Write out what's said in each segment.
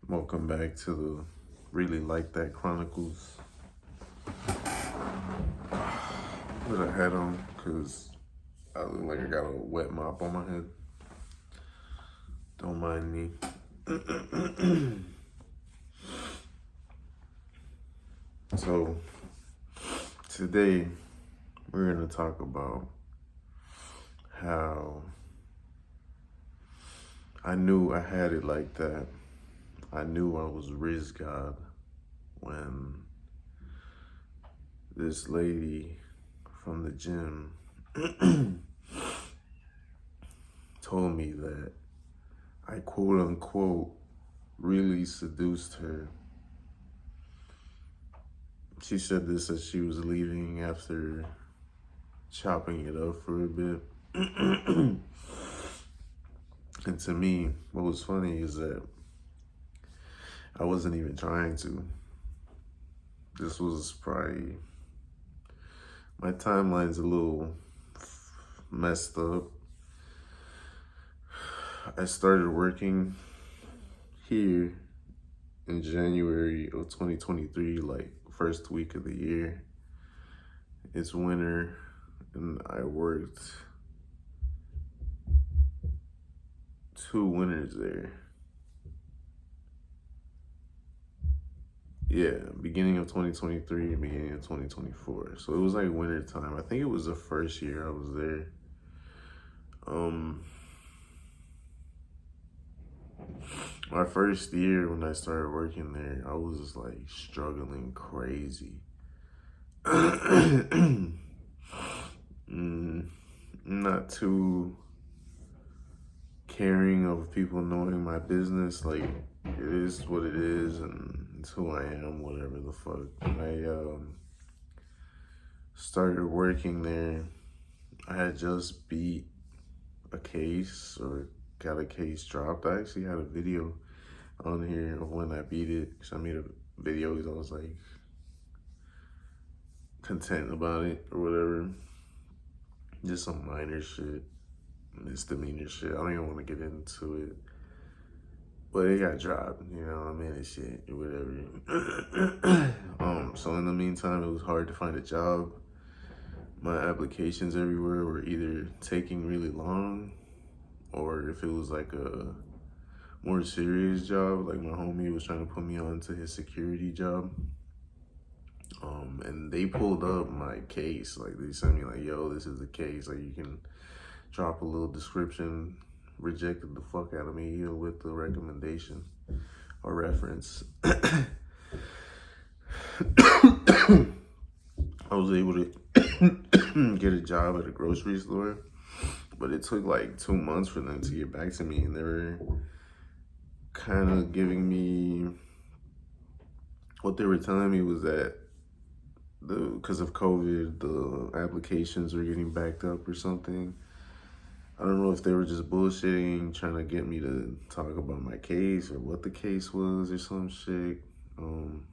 Welcome back to the Really Like That Chronicles. Put a hat on because I look like I got a wet mop on my head. Don't mind me. So, today we're going to talk about how I knew I had it like that. I knew I was RIZZ God when this lady from the gym told me that I quote unquote really seduced her. She said this as she was leaving after chopping it up for a bit. And to me, what was funny is that I wasn't even trying to. This was probably, my timeline's a little messed up. I started working here in January of 2023, like first week of the year. It's winter and I worked 2 winters there. Yeah, beginning of 2023 and beginning of 2024. So it was like winter time. I think it was the first year I was there. My first year when I started working there, I was like struggling crazy. Not too caring of people knowing my business. Like, it is what it is and it's who I am, whatever the fuck. I started working there. I had just beat a case or got a case dropped. I actually had a video on here of when I beat it. So I made a video because I was like content about it or whatever. Just some minor shit, misdemeanor shit. I don't even want to get into it. But it got dropped, you know, I mean, and shit, or whatever. So in the meantime, it was hard to find a job. My applications everywhere were either taking really long, or if it was like a more serious job, like my homie was trying to put me on to his security job. And they pulled up my case. Like, they sent me like, yo, this is the case. Like, you can drop a little description. Rejected the fuck out of me with the recommendation or reference. I was able to get a job at a grocery store, but it took like 2 months for them to get back to me, and they were kind of giving me, what they were telling me was that because of COVID, the applications were getting backed up or something. I don't know if they were just bullshitting, trying to get me to talk about my case or what the case was or some shit. And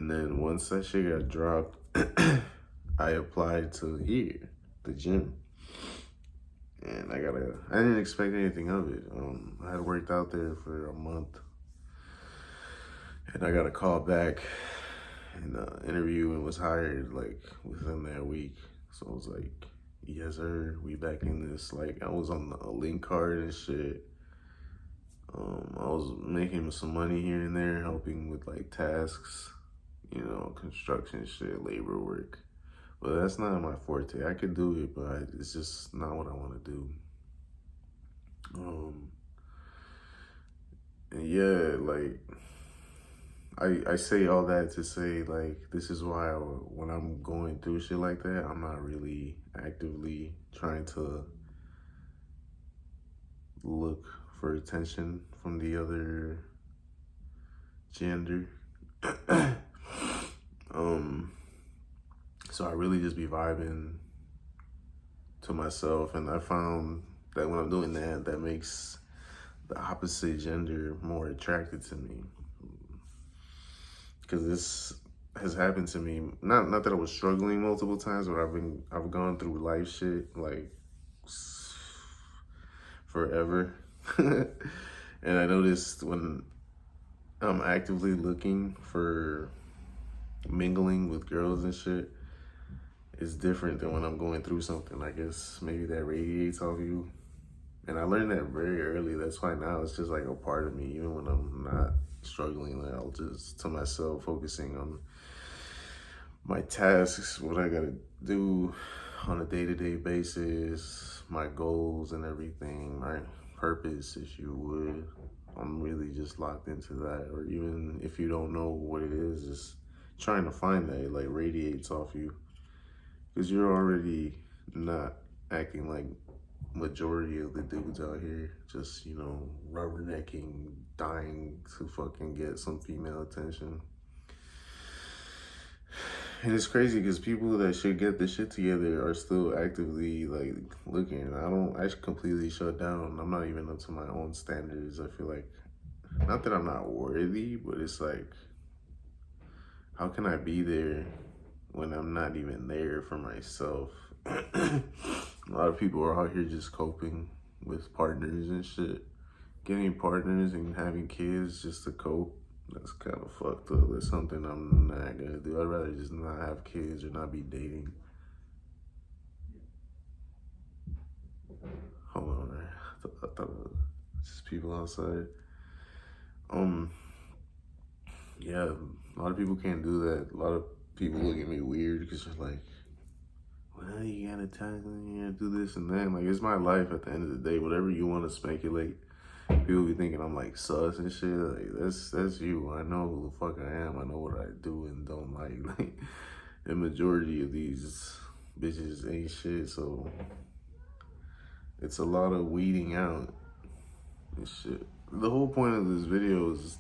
then once that shit got dropped, I applied to here, the gym. And I didn't expect anything of it. I had worked out there for a month. And I got a call back and interview and was hired like within that week. So I was like, yes, sir, we back in this. Like, I was on a link card and shit. I was making some money here and there, helping with like tasks, you know, construction shit, labor work. But that's not my forte. I could do it, but it's just not what I want to do. And yeah, like, I say all that to say, like, this is why when I'm going through shit like that, I'm not really actively trying to look for attention from the other gender. So I really just be vibing to myself, and I found that when I'm doing that, that makes the opposite gender more attracted to me. Because this has happened to me. Not that I was struggling multiple times, but I've gone through life shit like forever. And I noticed when I'm actively looking for mingling with girls and shit, it's different than when I'm going through something. I guess maybe that radiates off you. And I learned that very early. That's why now it's just like a part of me. Even when I'm not struggling, like I'll just to myself focusing on my tasks, what I gotta do on a day-to-day basis, my goals and everything, my purpose, if you would. I'm really just locked into that. Or even if you don't know what it is, just trying to find that. It like radiates off you. Because you're already not acting like majority of the dudes out here, just, you know, rubbernecking, dying to fucking get some female attention. And it's crazy because people that should get the shit together are still actively like looking. I completely shut down. I'm not even up to my own standards. I feel like, not that I'm not worthy, but it's like, how can I be there when I'm not even there for myself? A lot of people are out here just coping with partners and shit. Getting partners and having kids just to cope, that's kind of fucked up. That's something I'm not gonna do. I'd rather just not have kids or not be dating. Hold on, man. I thought it was just people outside. Yeah, a lot of people can't do that. A lot of people look at me weird because they're like, well, you gotta tackle, you gotta do this and that. Like, it's my life at the end of the day. Whatever you want to speculate, people be thinking I'm like sus and shit. Like, that's you. I know who the fuck I am. I know what I do and don't like. Like, the majority of these bitches ain't shit. So it's a lot of weeding out and shit. The whole point of this video is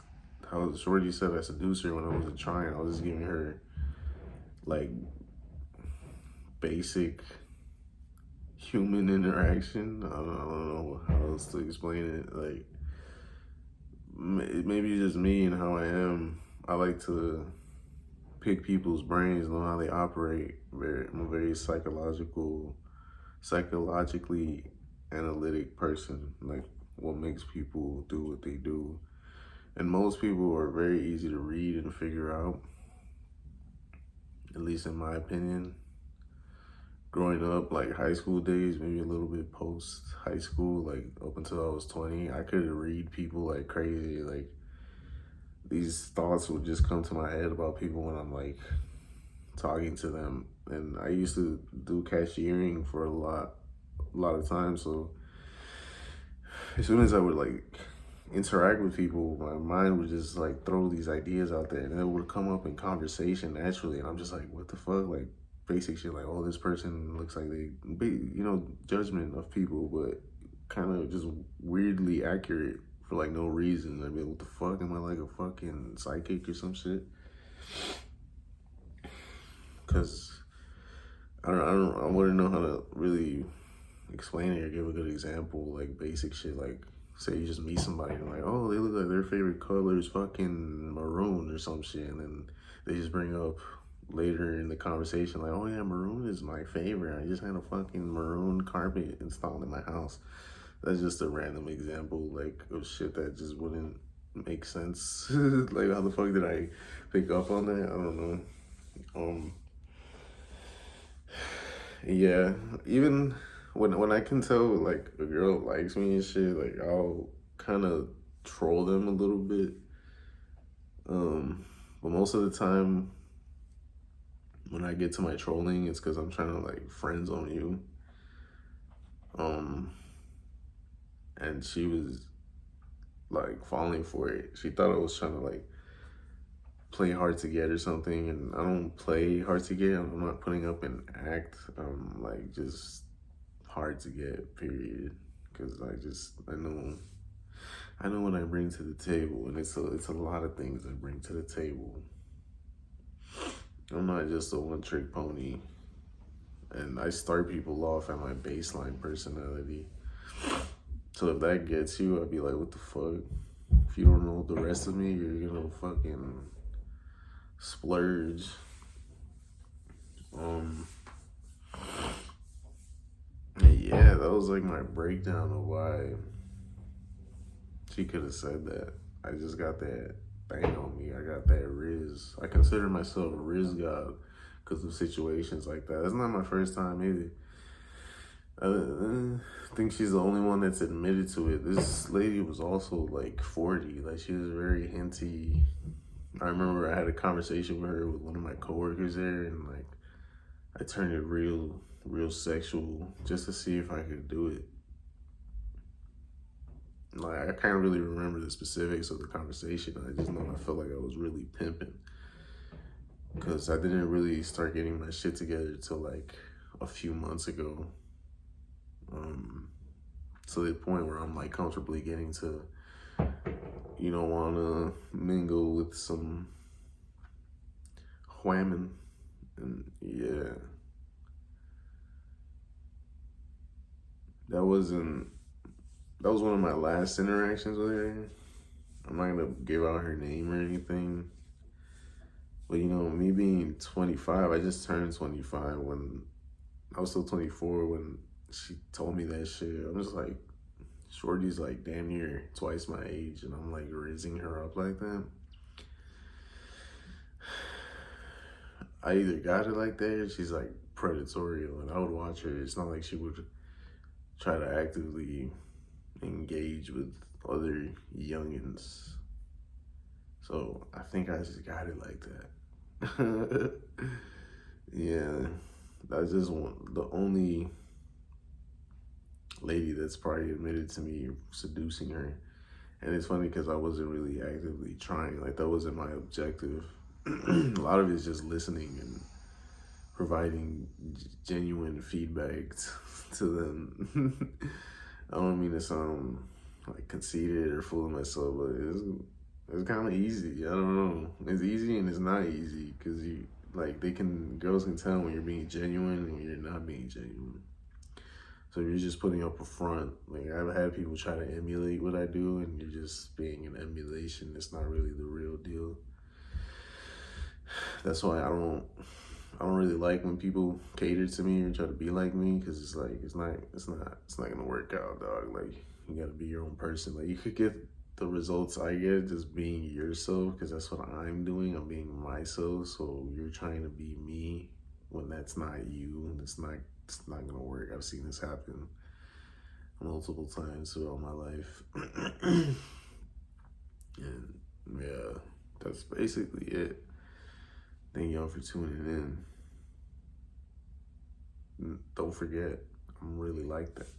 how Shorty said I seduced her when I wasn't trying. I was just giving her like basic human interaction. I don't know how else to explain it. Like, maybe just me and how I am. I like to pick people's brains, know how they operate. I'm a very psychologically analytic person. Like, what makes people do what they do. And most people are very easy to read and figure out, at least in my opinion. Growing up, like high school days, maybe a little bit post high school, like up until I was 20, I could read people like crazy. Like, these thoughts would just come to my head about people when I'm like talking to them. And I used to do cashiering for a lot of times. So as soon as I would like interact with people, my mind would just like throw these ideas out there, and it would come up in conversation naturally. And I'm just like, what the fuck? Like, basic shit like, oh, this person looks like they, you know, judgment of people, but kind of just weirdly accurate for like no reason. I mean, what the fuck? Am I like a fucking psychic or some shit? Because I wouldn't know how to really explain it or give a good example. Like, basic shit, like, say you just meet somebody and like, oh, they look like their favorite color is fucking maroon or some shit, and then they just bring up later in the conversation like, oh yeah, maroon is my favorite. I just had a fucking maroon carpet installed in my house. That's just a random example, like, of shit that just wouldn't make sense. Like, how the fuck did I pick up on that? I don't know. Yeah, even when I can tell like a girl likes me and shit, like, I'll kind of troll them a little bit. But most of the time when I get to my trolling, it's because I'm trying to like friend zone you. And she was like falling for it. She thought I was trying to like play hard to get or something, and I don't play hard to get. I'm not putting up an act. Like, just hard to get, period. Because I know what I bring to the table, and it's a lot of things I bring to the table. I'm not just a one-trick pony, and I start people off at my baseline personality. So if that gets you, I'd be like, what the fuck? If you don't know the rest of me, you're gonna fucking splurge. Yeah, that was like my breakdown of why She could have said that. I just got that thing on me. I got that RIZZ. I consider myself a RIZZ God because of situations like that. It's not my first time either. I think she's the only one that's admitted to it. This lady was also like 40. Like, she was very hinty. I remember I had a conversation with her with one of my coworkers there, and like I turned it real sexual just to see if I could do it. Like, I can't really remember the specifics of the conversation. I just know I felt like I was really pimping because I didn't really start getting my shit together till like a few months ago. To the point where I'm like comfortably getting to, want to mingle with some whamming. And yeah, that was one of my last interactions with her. I'm not gonna give out her name or anything, but me being 25, I just turned 25 when I was still 24 when she told me that shit. I'm just like, shorty's like damn near twice my age, and I'm like raising her up like that. I either got it like that or she's like predatory, and I would watch her. It's not like she would try to actively engage with other youngins. So I think I just got it like that. Yeah, that's just the only lady that's probably admitted to me seducing her. And it's funny because I wasn't really actively trying. Like, that wasn't my objective. A lot of it's just listening and providing genuine feedback to them. I don't mean to sound like conceited or full of myself, but it's kind of easy. I don't know. It's easy and it's not easy because girls can tell when you're being genuine and when you're not being genuine. So if you're just putting up a front, like, I've had people try to emulate what I do, and you're just being an emulation. It's not really the real deal. That's why I don't really like when people cater to me or try to be like me, because it's like it's not gonna work out, dog. Like, you gotta be your own person. Like, you could get the results I get just being yourself, because that's what I'm doing. I'm being myself. So you're trying to be me when that's not you. It's not gonna work. I've seen this happen multiple times throughout my life. And yeah, that's basically it. Thank y'all for tuning in. Don't forget, I'm really like that.